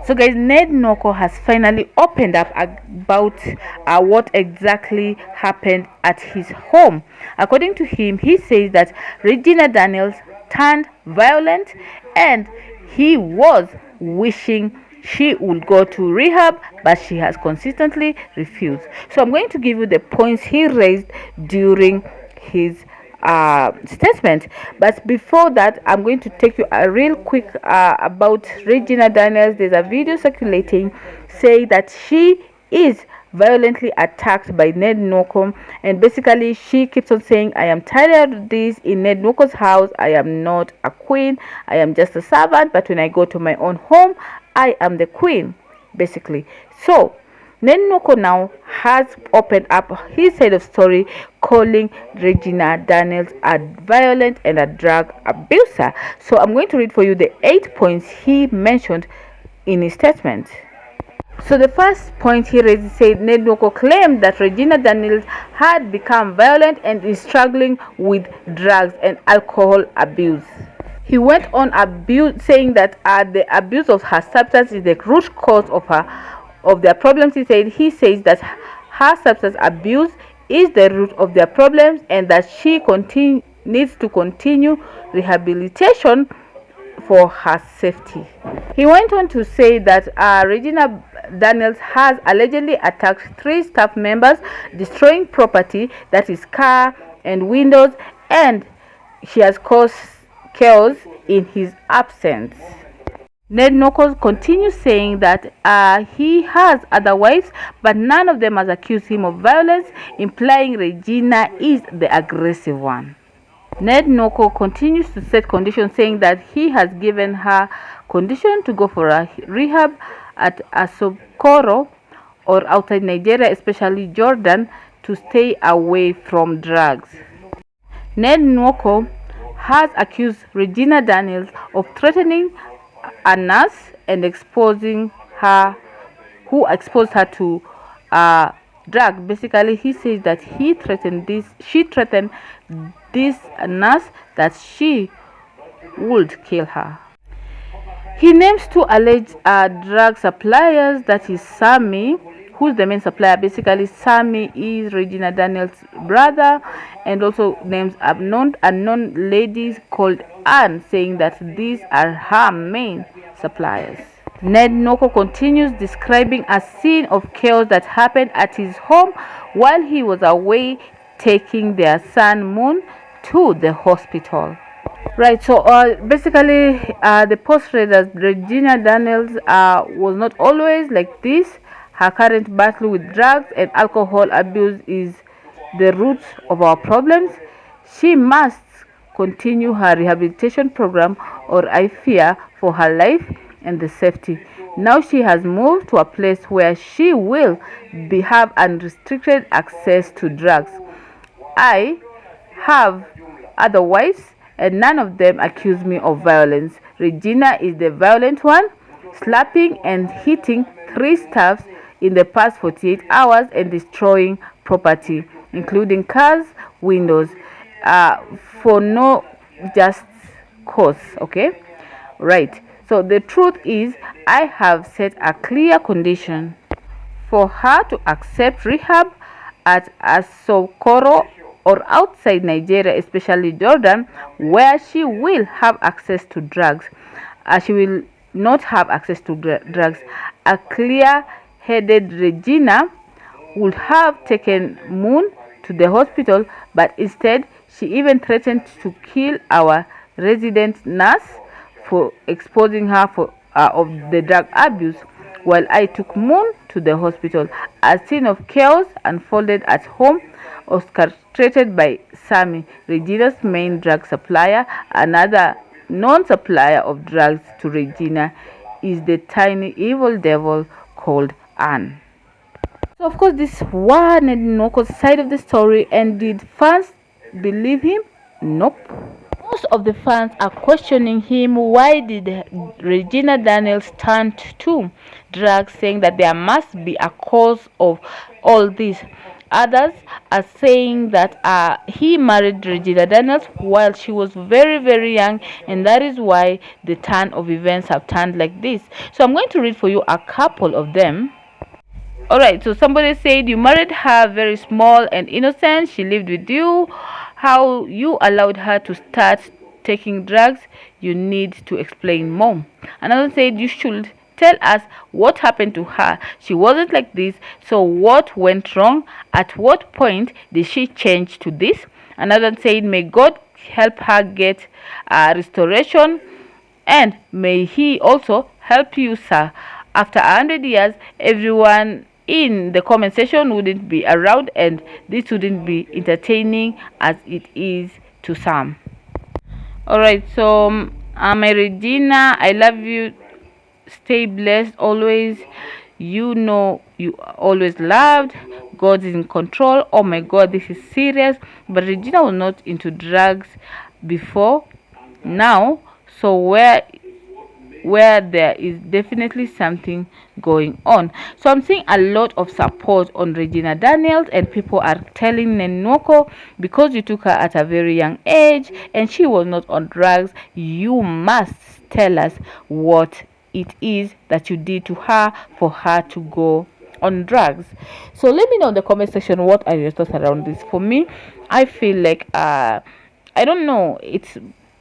So guys, Ned Nwoko has finally opened up about what exactly happened at his home. According to him, he says that Regina Daniels turned violent and he was wishing she would go to rehab, but she has consistently refused. So I'm going to give you the points he raised during his statement. But before that, I'm going to take you a real quick about Regina Daniels. There's a video circulating saying that she is violently attacked by Ned Nwoko, and basically she keeps on saying, I am tired of this in Ned Nwoko's house. I am not a queen, I am just a servant, but when I go to my own home, I am the queen, basically. So Ned Nwoko now has opened up his side of story, calling Regina Daniels a violent and a drug abuser. So I'm going to read for you the 8 points he mentioned in his statement. So the first point he raised said Ned Nwoko claimed that Regina Daniels had become violent and is struggling with drugs and alcohol abuse. He went on saying that the abuse of her substance is the root cause of their problems. He says that her substance abuse is the root of their problems and that she needs to continue rehabilitation for her safety. He went on to say that Regina Daniels has allegedly attacked 3 staff members, destroying property, that is car and windows, and she has caused chaos in his absence. Ned Nwoko continues saying that he has other wives, but none of them has accused him of violence, implying Regina is the aggressive one. Ned Nwoko continues to set conditions, saying that he has given her condition to go for a rehab at Asokoro or outside Nigeria, especially Jordan, to stay away from drugs. Ned Nwoko has accused Regina Daniels of threatening a nurse and exposing her, who exposed her to drug. Basically, he says that she threatened this nurse that she would kill her. He names 2 alleged drug suppliers, that is Sammy, who's the main supplier. Basically, Sammy is Regina Daniels' brother, and also names unknown ladies called Ann, saying that these are her main suppliers. Ned Nwoko continues describing a scene of chaos that happened at his home while he was away taking their son Moon to the hospital. Right, so basically the post read that Regina Daniels was not always like this. Her current battle with drugs and alcohol abuse is the root of our problems. She must continue her rehabilitation program, or I fear for her life and the safety. Now she has moved to a place where she will have unrestricted access to drugs. I have other wives and none of them accuse me of violence. Regina is the violent one, slapping and hitting 3 staffs in the past 48 hours and destroying property, including cars, windows, for no just cause. Okay, right. So the truth is, I have set a clear condition for her to accept rehab at Asokoro or outside Nigeria, especially Jordan, where she will have access to drugs. She will not have access to drugs. A clear-headed Regina would have taken Moon to the hospital, but instead she even threatened to kill our resident nurse for exposing her of the drug abuse while I took Moon to the hospital. A scene of chaos unfolded at home, orchestrated by Sammy, Regina's main drug supplier. Another non-supplier of drugs to Regina is the tiny evil devil called Ann. So of course this was Ned Nwoko's side of the story, and did fans believe him? Nope. Most of the fans are questioning him. Why did Regina Daniels turn to drugs, saying that there must be a cause of all this. others are saying that he married Regina Daniels while she was very, very young, and that is why the turn of events have turned like this. So I'm going to read for you a couple of them. Alright, so somebody said you married her very small and innocent. She lived with you. How you allowed her to start taking drugs, you need to explain more. Another said you should tell us what happened to her. She wasn't like this, so what went wrong? At what point did she change to this? Another said may God help her get restoration, and may he also help you, sir. After 100 years, everyone in the comment section wouldn't be around, and this wouldn't be entertaining as it is to some. Alright, so I'm a Regina. I love you. Stay blessed always. You know you are always loved. God is in control. Oh my God, this is serious. But Regina was not into drugs before now. So where there is definitely something going on. So I'm seeing a lot of support on Regina Daniels, and people are telling Ned Nwoko, because you took her at a very young age and she was not on drugs, you must tell us what it is that you did to her for her to go on drugs. So let me know in the comment section what are your thoughts around this. For me, I feel like I don't know,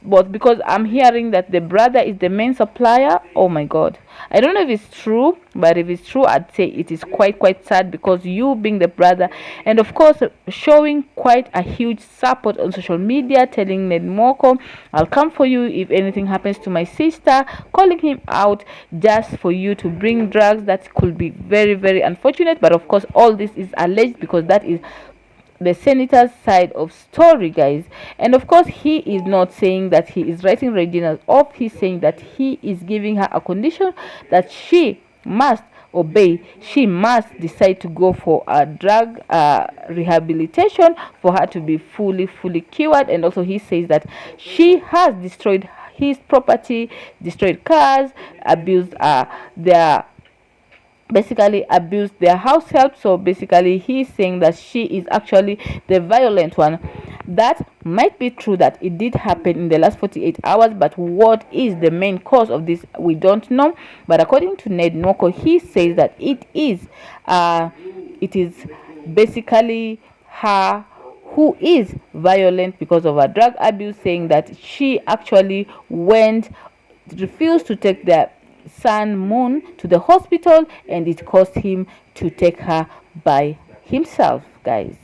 but because I'm hearing that the brother is the main supplier, oh my God, I don't know if it's true, but if it's true, I'd say it is quite sad, because you being the brother, and of course showing quite a huge support on social media, telling Ned Nwoko, I'll come for you if anything happens to my sister, calling him out just for you to bring drugs, that could be very, very unfortunate. But of course all this is alleged, because that is the senator's side of story, guys. And of course he is not saying that he is writing Regina off. He's saying that he is giving her a condition that she must obey. She must decide to go for a drug rehabilitation for her to be fully cured. And also he says that she has destroyed his property, destroyed cars, abused basically abused their house help. So basically he's saying that she is actually the violent one. That might be true, that it did happen in the last 48 hours, but what is the main cause of this, we don't know. But according to Ned Nwoko, he says that it is basically her who is violent because of her drug abuse, saying that she actually refused to take the son Moon to the hospital, and it caused him to take her by himself, guys.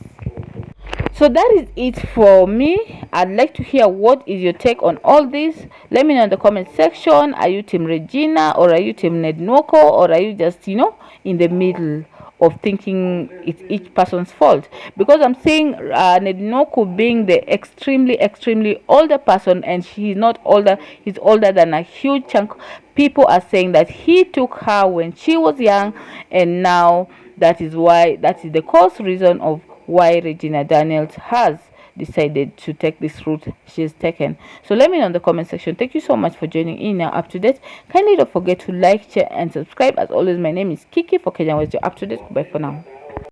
So that is it for me. I'd like to hear what is your take on all this. Let me know in the comment section. Are you team Regina, or are you team Ned Nwoko, or are you just in the middle of thinking it's each person's fault? Because I'm saying Ned Nwoko being the extremely older person, and he's not older, he's older than a huge chunk. People are saying that he took her when she was young, and now that is the cause reason of why Regina Daniels has decided to take this route she's taken. So let me know in the comment section. Thank you so much for joining in now up to date. Kindly don't forget to like, share and subscribe. As always, my name is Kiki for Kenya West. You're up to date. Bye for now.